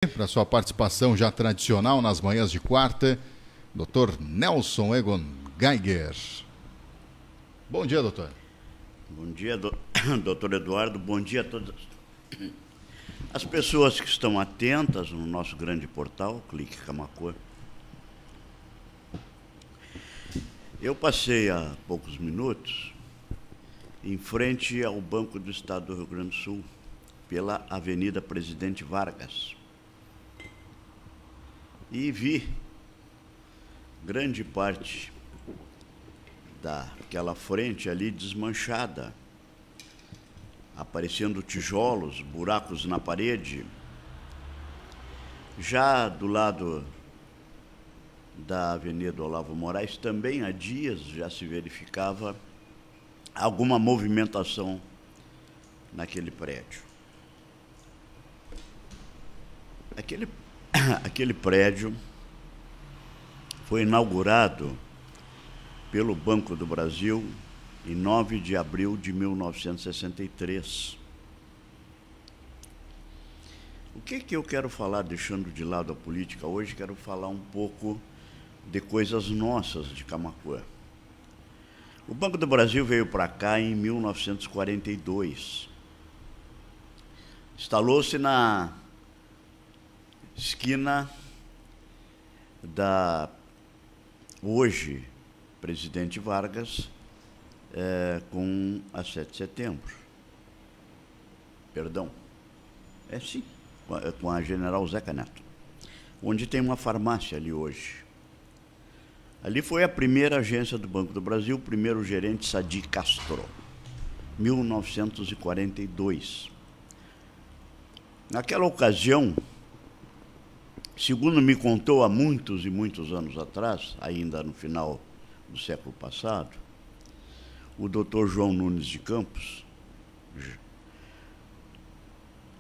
Para sua participação já tradicional nas manhãs de quarta, Dr. Nelson Egon Geiger. Bom dia, doutor. Bom dia, doutor Eduardo. Bom dia a todas as pessoas que estão atentas no nosso grande portal, Clique Camaquã. Eu passei há poucos minutos em frente ao Banco do Estado do Rio Grande do Sul, pela Avenida Presidente Vargas, e vi grande parte daquela frente ali desmanchada, aparecendo tijolos, buracos na parede. Já do lado da Avenida Olavo Moraes, também há dias já se verificava alguma movimentação naquele prédio. Aquele prédio foi inaugurado pelo Banco do Brasil em 9 de abril de 1963. O que eu quero falar, deixando de lado a política hoje, quero falar um pouco de coisas nossas de Camaquã. O Banco do Brasil veio para cá em 1942. Instalou-se na esquina da hoje Presidente Vargas com a 7 de setembro. Perdão. Sim, com a General Zeca Neto, onde tem uma farmácia ali hoje. Ali foi a primeira agência do Banco do Brasil, o primeiro gerente Sadi Castro, 1942. Naquela ocasião, segundo me contou há muitos e muitos anos atrás, ainda no final do século passado, o Dr. João Nunes de Campos,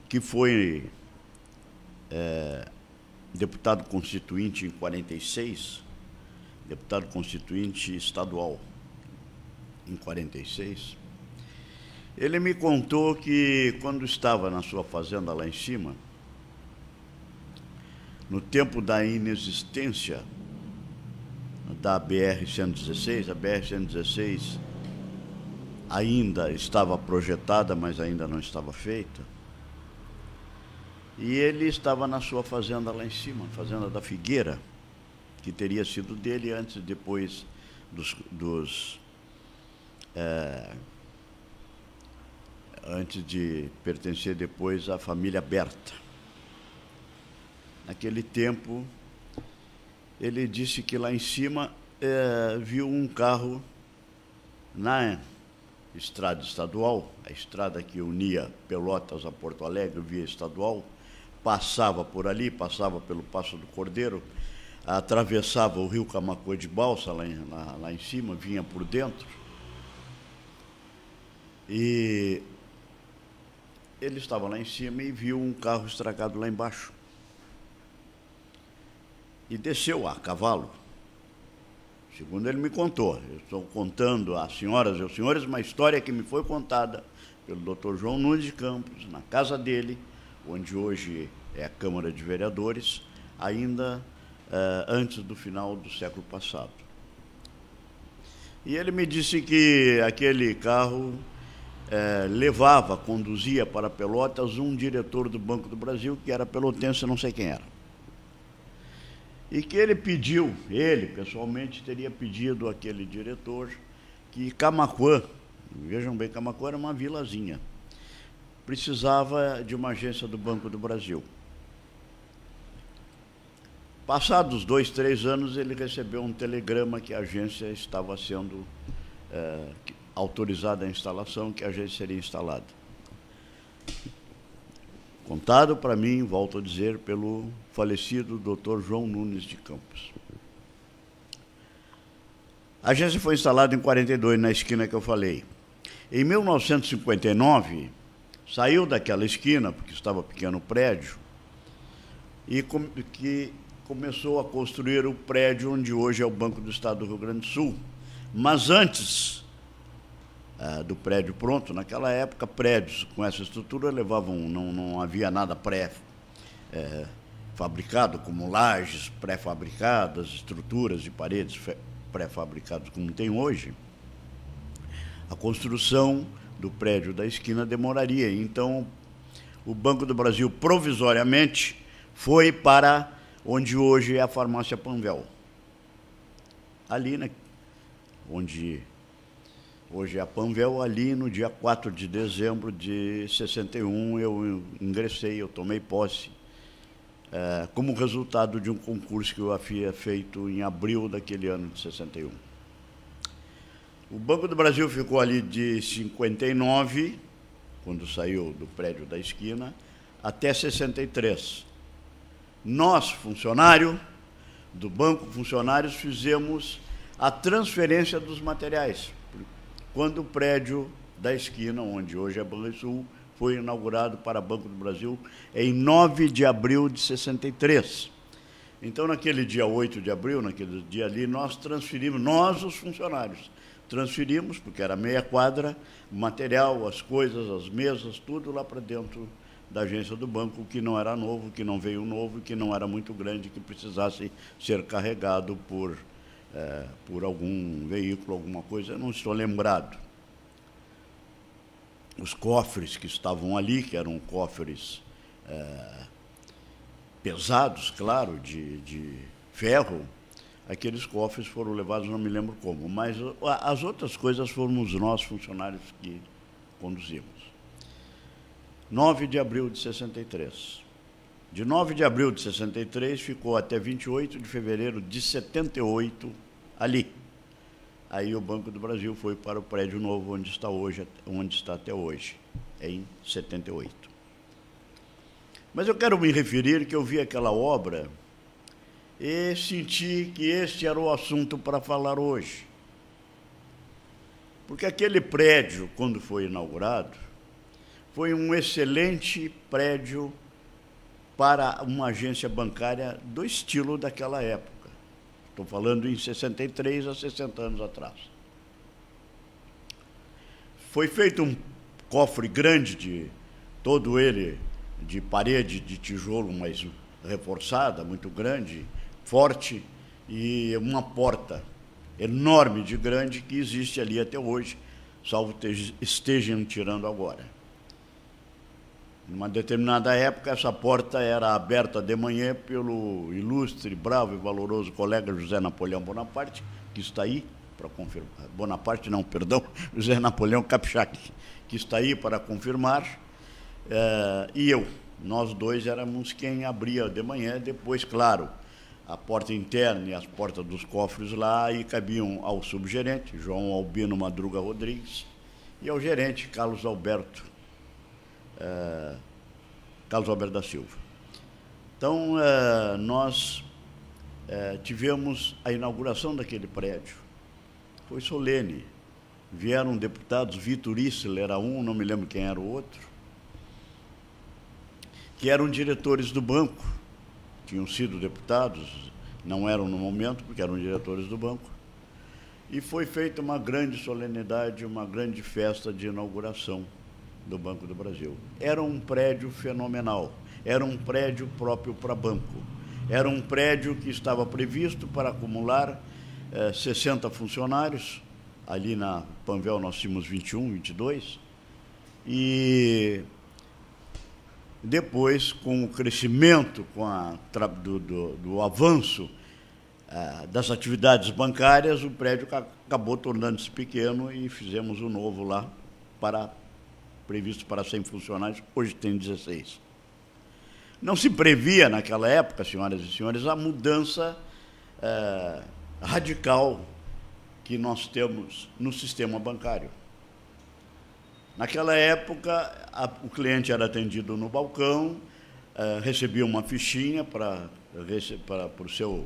que foi deputado constituinte em 46, deputado constituinte estadual em 46, ele me contou que quando estava na sua fazenda lá em cima, no tempo da inexistência da BR-116, a BR-116 ainda estava projetada, mas ainda não estava feita, e ele estava na sua fazenda lá em cima, fazenda da Figueira, que teria sido dele antes e depois antes de pertencer depois à família Berta. Naquele tempo, ele disse que lá em cima viu um carro na estrada estadual, a estrada que unia Pelotas a Porto Alegre, via estadual, passava por ali, passava pelo Passo do Cordeiro, atravessava o rio Camaquã de balsa lá em cima, vinha por dentro. E ele estava lá em cima e viu um carro estragado lá embaixo. E desceu a cavalo, segundo ele me contou. Eu estou contando às senhoras e aos senhores uma história que me foi contada pelo Dr. João Nunes de Campos, na casa dele, onde hoje é a Câmara de Vereadores, ainda antes do final do século passado. E ele me disse que aquele carro conduzia para Pelotas um diretor do Banco do Brasil, que era pelotense, não sei quem era. E que ele pessoalmente teria pedido àquele diretor que Camaquã, vejam bem, Camaquã era uma vilazinha, precisava de uma agência do Banco do Brasil. Passados 2, 3 anos, ele recebeu um telegrama que a agência estava sendo autorizada a instalação, que a agência seria instalada. Contado para mim, volto a dizer, pelo falecido Dr. João Nunes de Campos. A agência foi instalada em 42, na esquina que eu falei. Em 1959, saiu daquela esquina, porque estava pequeno o prédio, e começou a construir o prédio onde hoje é o Banco do Estado do Rio Grande do Sul. Mas antes do prédio pronto. Naquela época, prédios com essa estrutura levavam, não havia nada fabricado, como lajes pré-fabricadas, estruturas de paredes pré-fabricadas como tem hoje, a construção do prédio da esquina demoraria. Então, o Banco do Brasil, provisoriamente, foi para onde hoje é a farmácia Panvel. Ali, né, onde hoje é a Panvel, ali no dia 4 de dezembro de 61, eu ingressei, eu tomei posse, como resultado de um concurso que eu havia feito em abril daquele ano de 61. O Banco do Brasil ficou ali de 59, quando saiu do prédio da esquina, até 63. Nós, funcionários do banco, funcionários, fizemos a transferência dos materiais. Quando o prédio da esquina, onde hoje é Banrisul, foi inaugurado para Banco do Brasil em 9 de abril de 63. Então, naquele dia 8 de abril, naquele dia ali, nós transferimos, nós, os funcionários, transferimos, porque era meia quadra, o material, as coisas, as mesas, tudo lá para dentro da agência do banco, que não era novo, que não veio novo, que não era muito grande, que precisasse ser carregado por algum veículo, alguma coisa, eu não estou lembrado. Os cofres que estavam ali, que eram cofres pesados, claro, de ferro, aqueles cofres foram levados, não me lembro como, mas as outras coisas fomos nós, funcionários, que conduzimos. 9 de abril de 63. De 9 de abril de 63 ficou até 28 de fevereiro de 78 ali. Aí o Banco do Brasil foi para o prédio novo onde está até hoje, em 78. Mas eu quero me referir que eu vi aquela obra e senti que este era o assunto para falar hoje. Porque aquele prédio, quando foi inaugurado, foi um excelente prédio para uma agência bancária do estilo daquela época. Estou falando em 63 a 60 anos atrás. Foi feito um cofre grande, todo ele de parede de tijolo, mas reforçada, muito grande, forte, e uma porta enorme de grande que existe ali até hoje, salvo estejam tirando agora. Numa determinada época, essa porta era aberta de manhã pelo ilustre, bravo e valoroso colega José Napoleão Bonaparte, que está aí para confirmar. Bonaparte, não, perdão, José Napoleão Capchac, que está aí para confirmar, e eu. Nós dois éramos quem abria de manhã, depois, claro, a porta interna e as portas dos cofres lá, e cabiam ao subgerente, João Albino Madruga Rodrigues, e ao gerente, Carlos Alberto da Silva. Então, nós tivemos a inauguração daquele prédio. Foi solene. Vieram deputados, Vitor Issel era um, não me lembro quem era o outro, que eram diretores do banco, tinham sido deputados, não eram no momento, porque eram diretores do banco, e foi feita uma grande solenidade, uma grande festa de inauguração do Banco do Brasil. Era um prédio fenomenal, era um prédio próprio para banco, era um prédio que estava previsto para acumular 60 funcionários, ali na Panvel nós tínhamos 21, 22, e depois, com o crescimento, do avanço das atividades bancárias, o prédio acabou tornando-se pequeno e fizemos um novo lá, previsto para 100 funcionários, hoje tem 16. Não se previa naquela época, senhoras e senhores, a mudança radical que nós temos no sistema bancário. Naquela época, o cliente era atendido no balcão, recebia uma fichinha para o seu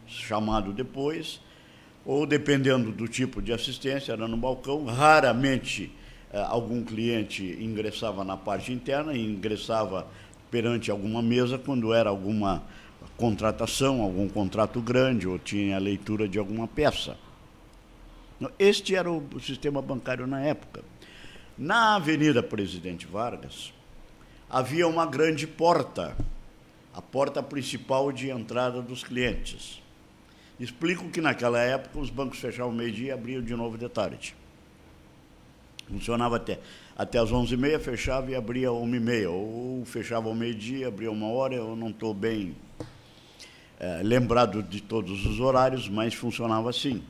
chamado depois, ou, dependendo do tipo de assistência, era no balcão. Raramente algum cliente ingressava na parte interna, e ingressava perante alguma mesa quando era alguma contratação, algum contrato grande, ou tinha a leitura de alguma peça. Este era o sistema bancário na época. Na Avenida Presidente Vargas, havia uma grande porta a porta principal de entrada dos clientes. Explico que naquela época os bancos fechavam meio-dia e abriam de novo de tarde. Funcionava até as 11h30, fechava e abria 1h30, ou fechava ao meio-dia, abria 1h, eu não estou bem lembrado de todos os horários, mas funcionava assim.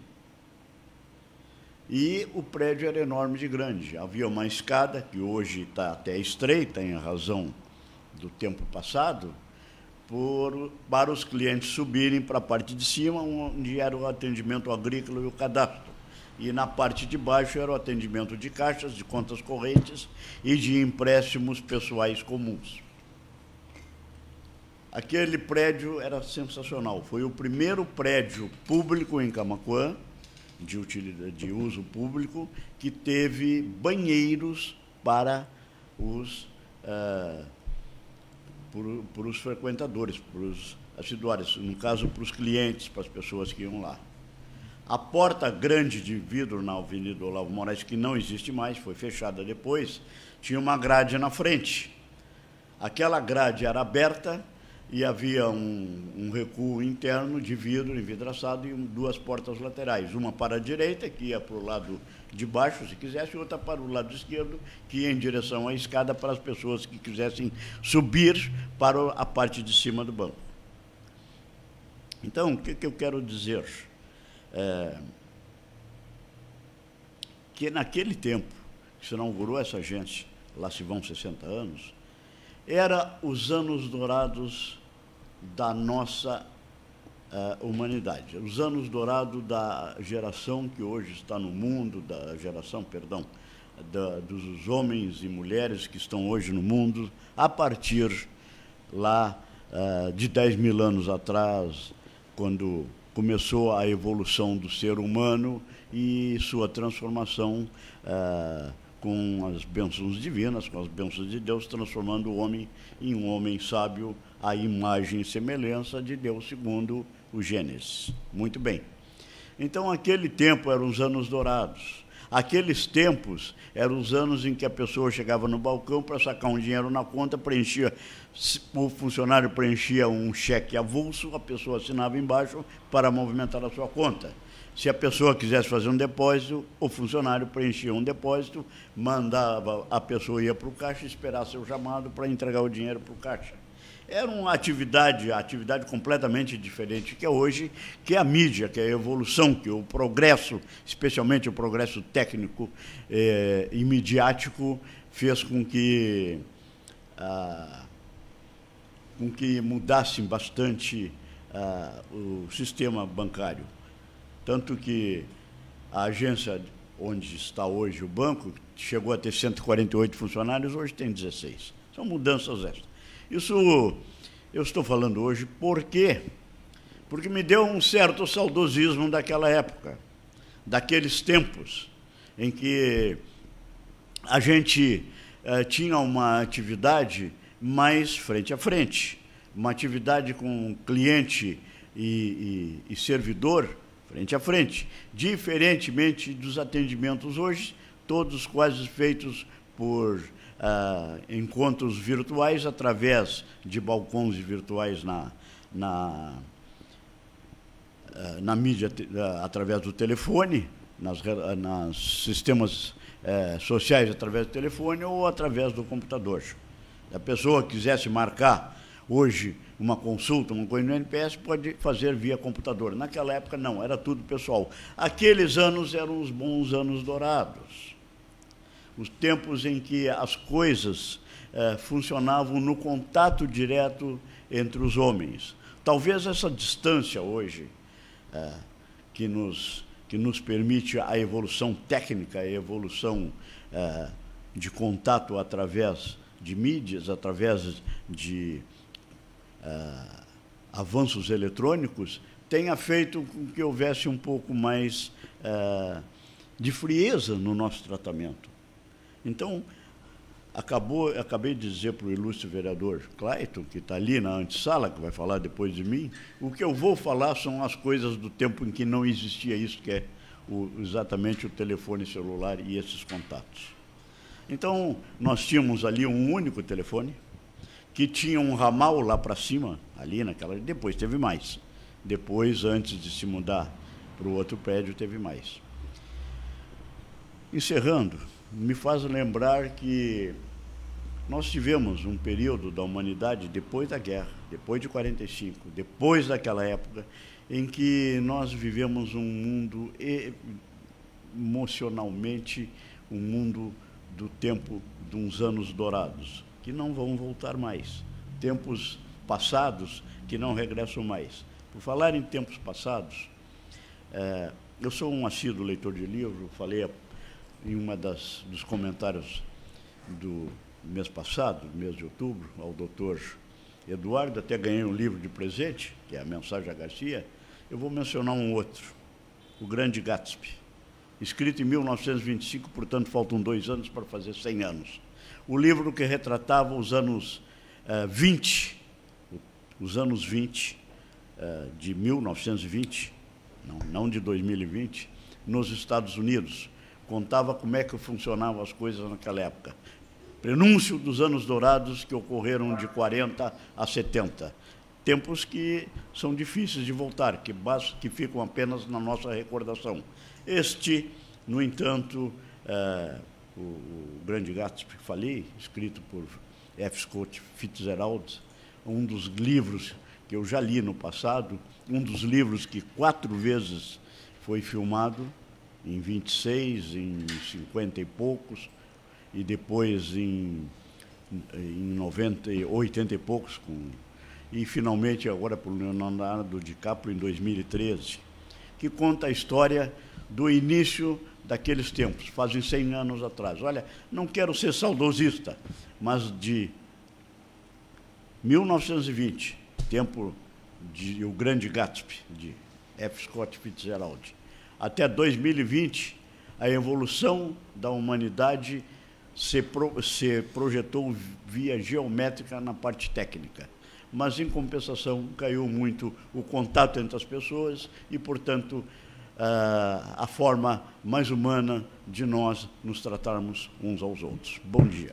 E o prédio era enorme de grande. Havia uma escada, que hoje está até estreita, em razão do tempo passado, para os clientes subirem para a parte de cima, onde era o atendimento agrícola e o cadastro. E na parte de baixo era o atendimento de caixas, de contas correntes e de empréstimos pessoais comuns. Aquele prédio era sensacional. Foi o primeiro prédio público em Camaquã, de uso público, que teve banheiros para os frequentadores, para os assiduários, no caso, para os clientes, para as pessoas que iam lá. A porta grande de vidro na Avenida Olavo Moraes, que não existe mais, foi fechada depois, tinha uma grade na frente. Aquela grade era aberta e havia um recuo interno de vidro envidraçado e duas portas laterais, uma para a direita, que ia para o lado de baixo, se quisesse, e outra para o lado esquerdo, que ia em direção à escada para as pessoas que quisessem subir para a parte de cima do banco. Então, o que eu quero dizer? Que naquele tempo que se inaugurou essa agência, lá se vão 60 anos, era os anos dourados da nossa humanidade, os anos dourados da geração que hoje está no mundo, dos homens e mulheres que estão hoje no mundo, a partir lá de 10.000 anos atrás, quando começou a evolução do ser humano e sua transformação com as bênçãos divinas, com as bênçãos de Deus, transformando o homem em um homem sábio, à imagem e semelhança de Deus, segundo o Gênesis. Muito bem. Então, aquele tempo eram os anos dourados. Aqueles tempos eram os anos em que a pessoa chegava no balcão para sacar um dinheiro na conta, o funcionário preenchia um cheque avulso, a pessoa assinava embaixo para movimentar a sua conta. Se a pessoa quisesse fazer um depósito, o funcionário preenchia um depósito, mandava, a pessoa ia para o caixa esperar seu chamado para entregar o dinheiro para o caixa. Era uma atividade completamente diferente que é hoje, que é a mídia, que é a evolução, que é o progresso, especialmente o progresso técnico e midiático, fez com que mudassem bastante o sistema bancário. Tanto que a agência onde está hoje o banco chegou a ter 148 funcionários, hoje tem 16. São mudanças essas. Isso eu estou falando hoje por quê? Porque me deu um certo saudosismo daquela época, daqueles tempos em que a gente tinha uma atividade mais frente a frente, uma atividade com cliente e servidor frente a frente, diferentemente dos atendimentos hoje, todos quase feitos por encontros virtuais através de balcões virtuais na mídia, através do telefone, nos sistemas sociais através do telefone ou através do computador. Se a pessoa quisesse marcar hoje uma consulta, uma coisa no NPS, pode fazer via computador. Naquela época, não, era tudo pessoal. Aqueles anos eram os bons anos dourados. Os tempos em que as coisas funcionavam no contato direto entre os homens. Talvez essa distância hoje, que nos permite a evolução técnica, a evolução de contato através de mídias, através de avanços eletrônicos, tenha feito com que houvesse um pouco mais de frieza no nosso tratamento. Então, acabei de dizer para o ilustre vereador Clayton, que está ali na antessala, que vai falar depois de mim, o que eu vou falar são as coisas do tempo em que não existia isso, que é exatamente o telefone celular e esses contatos. Então, nós tínhamos ali um único telefone, que tinha um ramal lá para cima, ali naquela... Depois teve mais. Depois, antes de se mudar para o outro prédio, teve mais. Encerrando, me faz lembrar que nós tivemos um período da humanidade, depois da guerra, depois de 45, depois daquela época, em que nós vivemos um mundo emocionalmente, um mundo do tempo de uns anos dourados, que não vão voltar mais. Tempos passados que não regressam mais. Por falar em tempos passados, eu sou um assíduo leitor de livro, falei em dos comentários do mês passado, mês de outubro, ao doutor Eduardo, até ganhei um livro de presente, que é a Mensagem a Garcia. Eu vou mencionar um outro, O Grande Gatsby, escrito em 1925, portanto, faltam 2 anos para fazer 100 anos. O livro que retratava os anos 20, de 1920, não de 2020, nos Estados Unidos. Contava como é que funcionavam as coisas naquela época. Prenúncio dos anos dourados que ocorreram de 40 a 70. Tempos que são difíceis de voltar, que ficam apenas na nossa recordação. Este, no entanto, o Grande Gatsby que falei, escrito por F. Scott Fitzgerald, um dos livros que eu já li no passado, um dos livros que 4 vezes foi filmado, em 26, em 50 e poucos, e depois em 90, 80 e poucos, e finalmente agora por Leonardo DiCaprio em 2013, que conta a história do início daqueles tempos, fazem 100 anos atrás. Olha, não quero ser saudosista, mas de 1920, tempo de O Grande Gatsby, de F. Scott Fitzgerald, até 2020, a evolução da humanidade se projetou via geométrica na parte técnica. Mas, em compensação, caiu muito o contato entre as pessoas e, portanto, a forma mais humana de nós nos tratarmos uns aos outros. Bom dia.